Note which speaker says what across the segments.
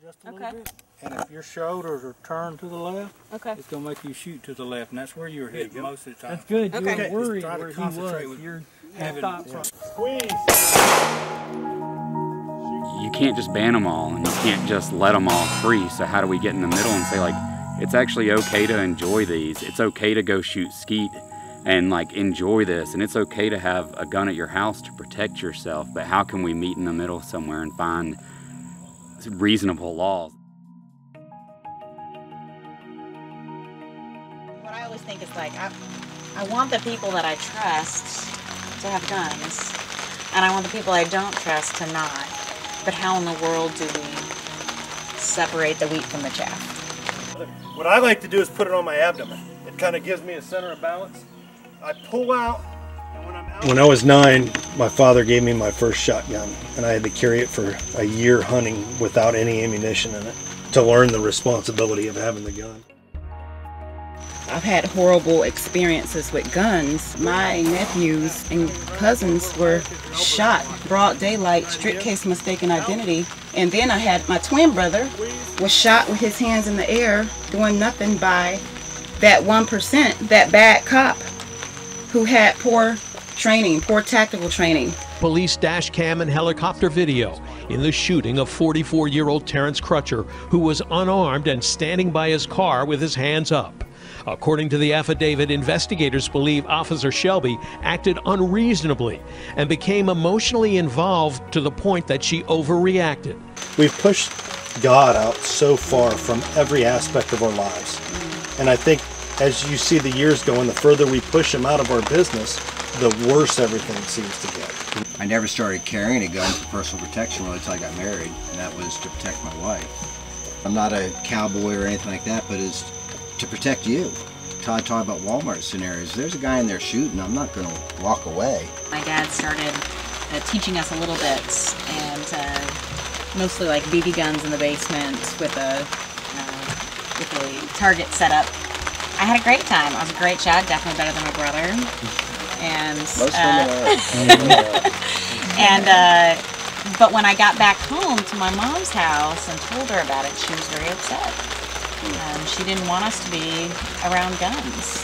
Speaker 1: just a little bit. And if your shoulders are turned to the left, it's going to make you shoot to the left, and that's where you're hitting most of the time.
Speaker 2: That's good.
Speaker 3: Okay.
Speaker 2: You were worried
Speaker 1: Try to
Speaker 2: where he
Speaker 1: concentrate
Speaker 2: was.
Speaker 1: with
Speaker 2: You're
Speaker 1: Squeeze.
Speaker 4: You can't just ban them all, and you can't just let them all free. So how do we get in the middle and say, like, it's actually okay to enjoy these. It's okay to go shoot skeet and like enjoy this, and it's okay to have a gun at your house to protect yourself, but how can we meet in the middle somewhere and find reasonable laws?
Speaker 3: What I always think is like, I want the people that I trust to have guns, and I want the people I don't trust to not. But how in the world do we separate the wheat from the chaff?
Speaker 5: What I like to do is put it on my abdomen. It kind of gives me a center of balance. I pull out, and when I'm out... When I was 9, my father gave me my first shotgun, and I had to carry it for a year hunting without any ammunition in it to learn the responsibility of having the gun.
Speaker 6: I've had horrible experiences with guns. My nephews and cousins were shot, broad daylight, strict case mistaken identity. And then I had my twin brother was shot with his hands in the air doing nothing by that 1%, that bad cop who had poor training, poor tactical training.
Speaker 7: Police dash cam and helicopter video in the shooting of 44-year-old Terrence Crutcher, who was unarmed and standing by his car with his hands up. According to the affidavit, investigators believe Officer Shelby acted unreasonably and became emotionally involved to the point that she overreacted.
Speaker 5: We've pushed God out so far from every aspect of our lives. And I think as you see the years going, the further we push him out of our business, the worse everything seems to get.
Speaker 8: I never started carrying a gun for personal protection really until I got married, and that was to protect my wife. I'm not a cowboy or anything like that, but it's to protect you. Todd talked about Walmart scenarios. There's a guy in there shooting, I'm not going to walk away.
Speaker 3: My dad started teaching us a little bit, and mostly like BB guns in the basement with a target set up. I had a great time. I was a great shot, definitely better than my brother. And
Speaker 8: most women
Speaker 3: are. But when I got back home to my mom's house and told her about it, she was very upset. She didn't want us to be around guns.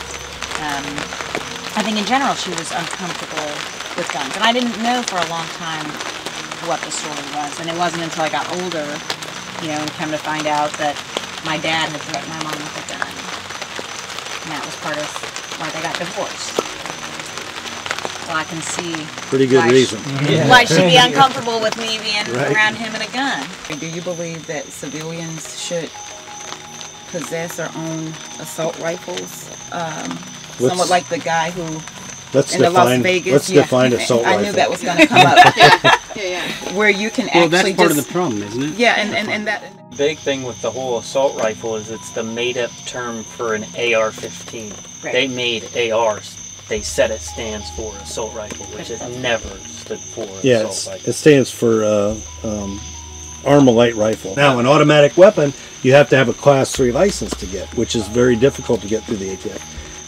Speaker 3: I think in general she was uncomfortable with guns, and I didn't know for a long time what the story was. And it wasn't until I got older, you know, and come to find out that my dad had threatened my mom with a gun. And that was part of why they got divorced. Well, I can see
Speaker 5: pretty good reason
Speaker 3: why she'd be uncomfortable with me being around him and a gun.
Speaker 6: Do you believe that civilians should possess or own assault rifles? Somewhat like the guy who in Las Vegas.
Speaker 5: Let's define assault rifle.
Speaker 6: I knew that was going to come up. Where you can actually
Speaker 9: that's part of the problem, isn't it?
Speaker 6: Yeah, and that...
Speaker 2: big thing with the whole assault rifle is it's the made-up term for an AR-15.
Speaker 3: Right.
Speaker 2: They made ARs. They said it stands for assault rifle, which it never stood for assault rifle.
Speaker 5: It stands for Armalite rifle. Now, an automatic weapon, you have to have a Class 3 license to get, which is very difficult to get through the ATF.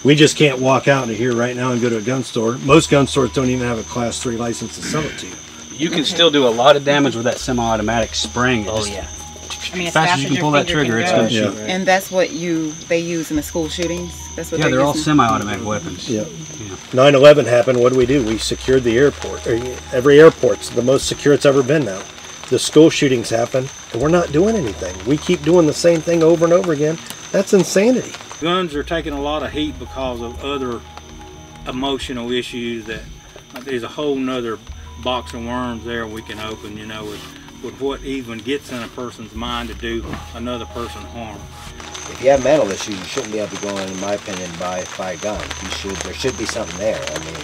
Speaker 5: We just can't walk out of here right now and go to a gun store. Most gun stores don't even have a Class 3 license to sell it to you.
Speaker 9: You can still do a lot of damage with that semi-automatic spring.
Speaker 3: I mean,
Speaker 9: as fast as you can pull that trigger, it's going to shoot.
Speaker 6: And that's what they use in the school shootings? That's what
Speaker 9: they're all semi-automatic weapons.
Speaker 5: Yeah. 9/11 happened, what do? We secured the airport. Every airport's the most secure it's ever been now. The school shootings happen, and we're not doing anything. We keep doing the same thing over and over again. That's insanity.
Speaker 1: Guns are taking a lot of heat because of other emotional issues that there's a whole nother box of worms there we can open, you know, with what even gets in a person's mind to do another person harm.
Speaker 8: If you have mental issues, you shouldn't be able to go in my opinion, buy a gun. There should be something there. I mean,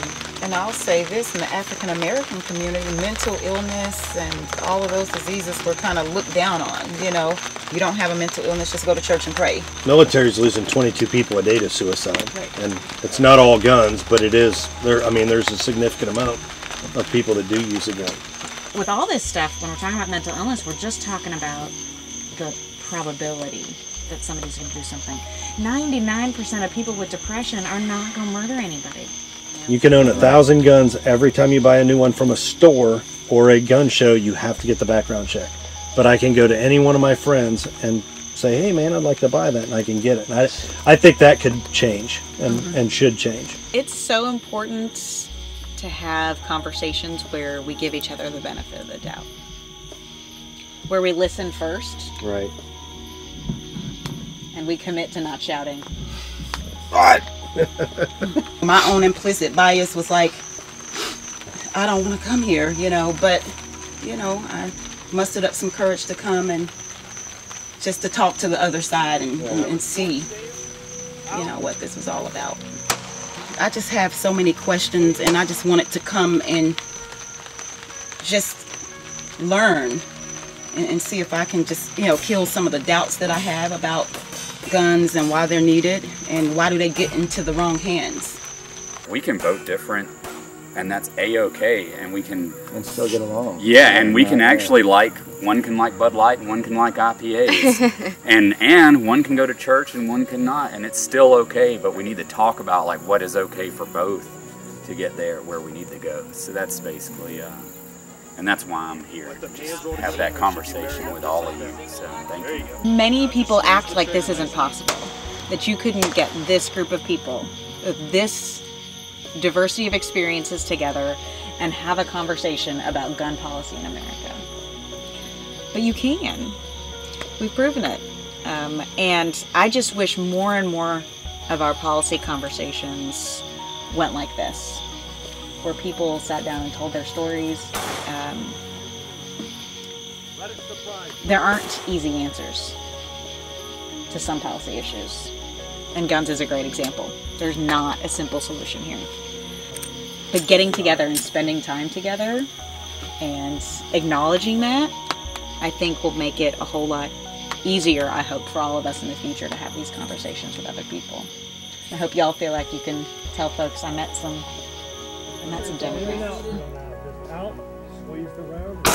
Speaker 6: and I'll say this, in the African American community, mental illness and all of those diseases were kind of looked down on. You know, you don't have a mental illness, just go to church and pray.
Speaker 5: Military's losing 22 people a day to suicide, and it's not all guns, but it is. I mean, there's a significant amount of people that do use a gun.
Speaker 3: With all this stuff, when we're talking about mental illness, we're just talking about the probability that somebody's going to do something. 99% of people with depression are not going to murder anybody.
Speaker 5: You can own 1,000 guns. Every time you buy a new one from a store or a gun show, you have to get the background check. but I can go to any one of my friends and say, hey man, I'd like to buy that, and I can get it. And I think that could change and should change.
Speaker 3: It's so important to have conversations where we give each other the benefit of the doubt. Where we listen first.
Speaker 5: Right.
Speaker 3: And we commit to not shouting.
Speaker 6: My own implicit bias was like, I don't want to come here, you know, but, you know, I mustered up some courage to come and just to talk to the other side and see, you know, what this was all about. I just have so many questions, and I just wanted to come and just learn and see if I can just, you know, kill some of the doubts that I have about guns and why they're needed and why do they get into the wrong hands.
Speaker 4: We can vote different, and that's A-okay, and we can...
Speaker 5: And still get along.
Speaker 4: Yeah, and we can actually like, one can like Bud Light and one can like IPAs. and one can go to church and one cannot, and it's still okay, but we need to talk about like what is okay for both to get there where we need to go. So that's basically, and that's why I'm here, just have that conversation with all of you, so thank you.
Speaker 3: Many people act like this isn't possible, that you couldn't get this group of people, this diversity of experiences together and have a conversation about gun policy in America. But you can. We've proven it. And I just wish more and more of our policy conversations went like this, where people sat down and told their stories. There aren't easy answers to some policy issues, and guns is a great example. There's not a simple solution here. But getting together and spending time together and acknowledging that, I think will make it a whole lot easier, I hope, for all of us in the future to have these conversations with other people. I hope y'all feel like you can tell folks I met some Democrats.
Speaker 5: Out, squeeze the round.